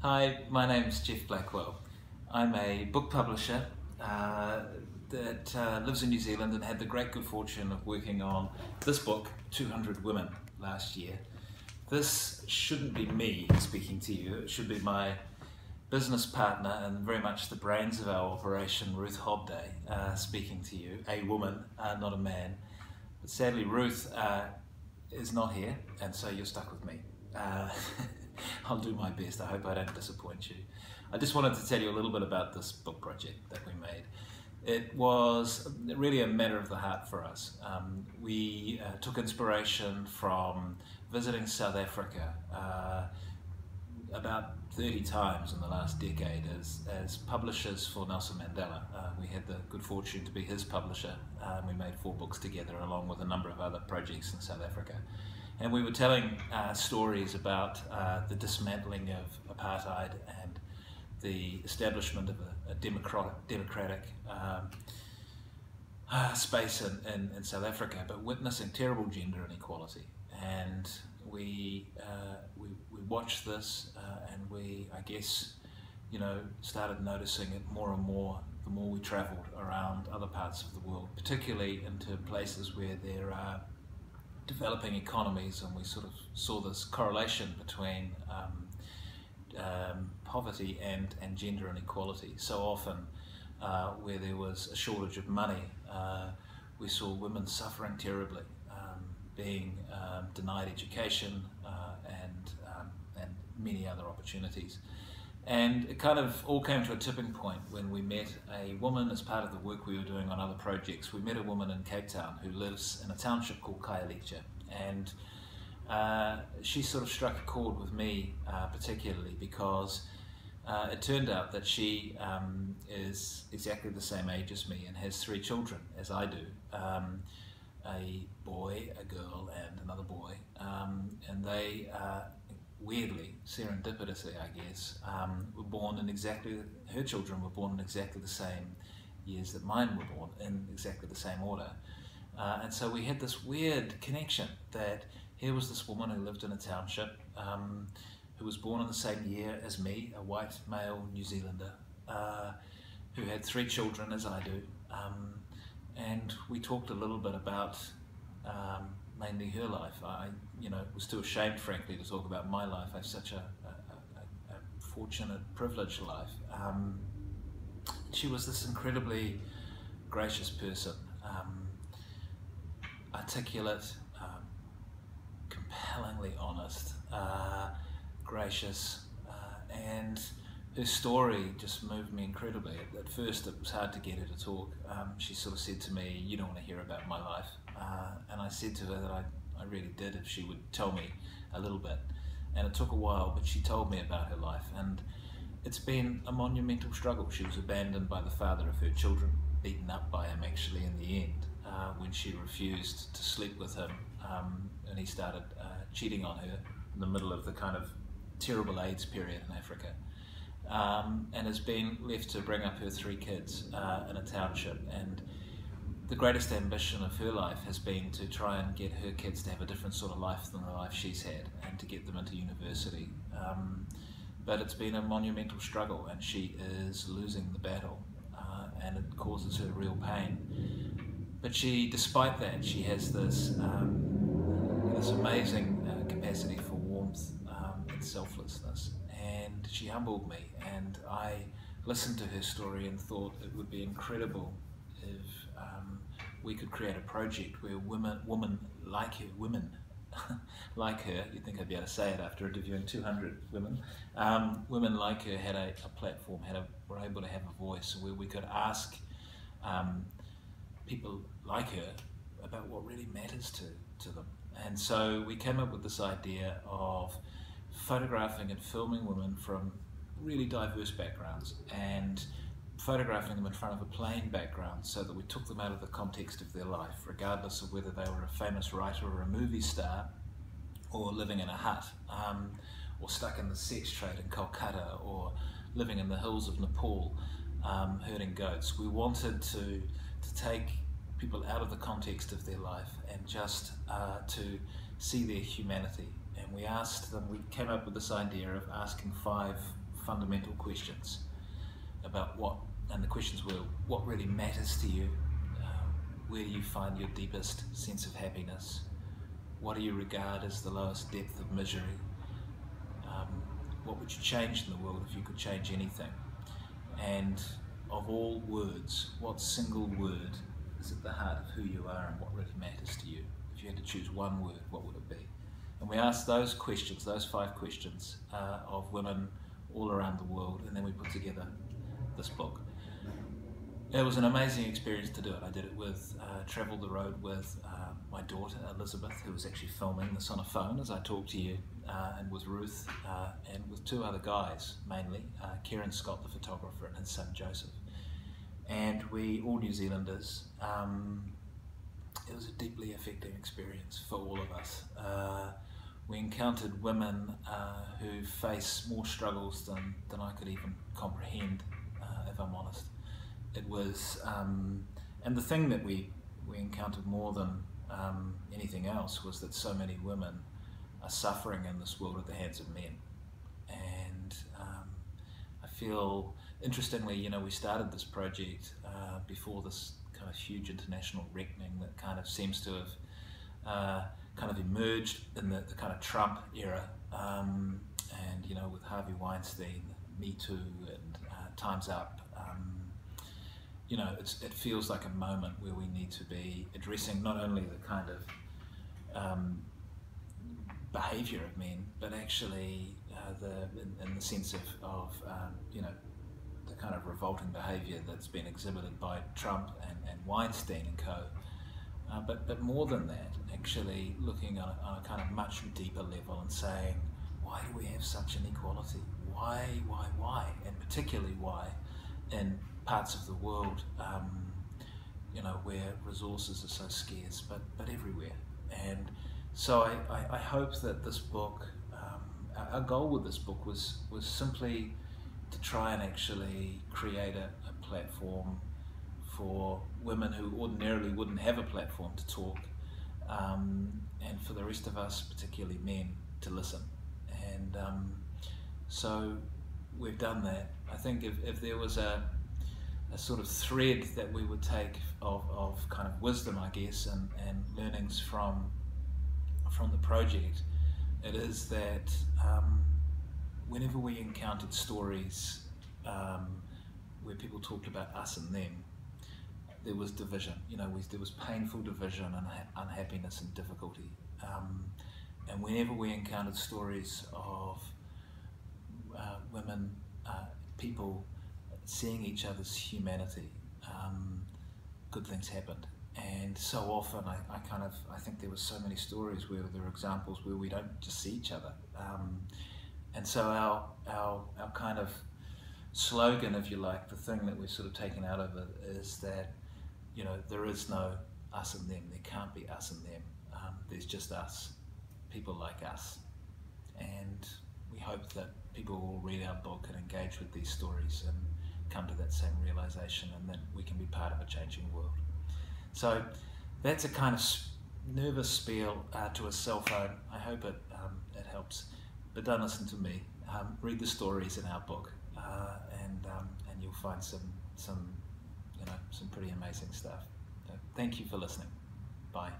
Hi, my name's Geoff Blackwell. I'm a book publisher that lives in New Zealand and had the great good fortune of working on this book, 200 Women, last year. This shouldn't be me speaking to you, it should be my business partner and very much the brains of our operation, Ruth Hobday, speaking to you, a woman, not a man. But sadly, Ruth is not here, and so you're stuck with me. I'll do my best. I hope I don't disappoint you. I just wanted to tell you a little bit about this book project that we made. It was really a matter of the heart for us. We took inspiration from visiting South Africa about 30 times in the last decade as publishers for Nelson Mandela. We had the good fortune to be his publisher. We made 4 books together along with a number of other projects in South Africa. And we were telling stories about the dismantling of apartheid and the establishment of a democratic space in South Africa, but witnessing terrible gender inequality. And we watched this and we, I guess, started noticing it more and more the more we travelled around other parts of the world, particularly into places where there are developing economies, and we sort of saw this correlation between poverty and gender inequality. So often where there was a shortage of money, we saw women suffering terribly, being denied education and many other opportunities. And it kind of all came to a tipping point when we met a woman as part of the work we were doing on other projects. We met a woman in Cape Town who lives in a township called Khayelitsha, and she sort of struck a chord with me particularly because it turned out that she is exactly the same age as me and has 3 children, as I do. A boy, a girl, and another boy, and they weirdly, serendipitously I guess, were born in her children were born in exactly the same years that mine were born, in exactly the same order. And so we had this weird connection that here was this woman who lived in a township, who was born in the same year as me, a white male New Zealander, who had 3 children as I do. And we talked a little bit about mainly her life. I was too ashamed, frankly, to talk about my life. I have such a fortunate, privileged life. She was this incredibly gracious person, articulate, compellingly honest, gracious, and her story just moved me incredibly. At first it was hard to get her to talk. She sort of said to me, "You don't want to hear about my life." And I said to her that I really did if she would tell me a little bit. And it took a while, but she told me about her life. And it's been a monumental struggle. She was abandoned by the father of her children, beaten up by him actually in the end, when she refused to sleep with him, and he started cheating on her in the middle of the kind of terrible AIDS period in Africa. And has been left to bring up her 3 kids in a township, and the greatest ambition of her life has been to try and get her kids to have a different sort of life than the life she's had and to get them into university. But it's been a monumental struggle, and she is losing the battle, and it causes her real pain. But despite that, she has this amazing capacity for warmth and selflessness. And she humbled me, and I listened to her story and thought it would be incredible if we could create a project where women like her, you'd think I'd be able to say it after interviewing 200 women, women like her had a platform, were able to have a voice where we could ask people like her about what really matters to them. And so we came up with this idea of photographing and filming women from really diverse backgrounds and photographing them in front of a plain background so that we took them out of the context of their life, regardless of whether they were a famous writer or a movie star, or living in a hut, or stuck in the sex trade in Calcutta, or living in the hills of Nepal, herding goats. We wanted to take people out of the context of their life and just to see their humanity. And we came up with this idea of asking five fundamental questions about and the questions were, what really matters to you? Where do you find your deepest sense of happiness? What do you regard as the lowest depth of misery? What would you change in the world if you could change anything? And of all words, what single word is at the heart of who you are and what really matters to you? If you had to choose one word, what would it be? And we asked those questions, those 5 questions of women all around the world, and then we put together this book. It was an amazing experience to do it. I did it with, travelled the road with my daughter Elizabeth, who was actually filming this on a phone as I talked to you, and with Ruth, and with 2 other guys mainly, Kieran Scott the photographer and his son Joseph. And we, all New Zealanders, it was a deeply affecting experience for all of us. We encountered women who face more struggles than I could even comprehend, if I'm honest. It was, and the thing that we encountered more than anything else was that so many women are suffering in this world at the hands of men. And I feel, interestingly, you know, we started this project before this kind of huge international reckoning that kind of seems to have kind of emerged in the kind of Trump era, and you know, with Harvey Weinstein, Me Too, and Time's Up. You know, it feels like a moment where we need to be addressing not only the kind of behaviour of men, but actually in the sense of you know, the kind of revolting behaviour that's been exhibited by Trump and Weinstein and co. But more than that, actually looking on a kind of much deeper level and saying, why do we have such inequality? Why? And particularly why in parts of the world, you know, where resources are so scarce, but everywhere. And so I hope that this book, our goal with this book was simply to try and actually create a platform for women who ordinarily wouldn't have a platform to talk, and for the rest of us, particularly men, to listen. And so we've done that. I think if there was a sort of thread that we would take of kind of wisdom, I guess, and learnings from the project, it is that whenever we encountered stories where people talked about us and them, there was division. You know, there was painful division and unhappiness and difficulty. And whenever we encountered stories of women, people seeing each other's humanity, good things happened. And so often I think there were so many stories where there are examples where we don't just see each other. And so our kind of slogan, if you like, the thing that we've sort of taken out of it is that, you know, there is no us and them. There can't be us and them. There's just us, people like us. And we hope that people will read our book and engage with these stories and come to that same realization, and that we can be part of a changing world. So that's a kind of nervous spiel to a cell phone. I hope it helps. But don't listen to me. Read the stories in our book, and you'll find some pretty amazing stuff. So thank you for listening. Bye.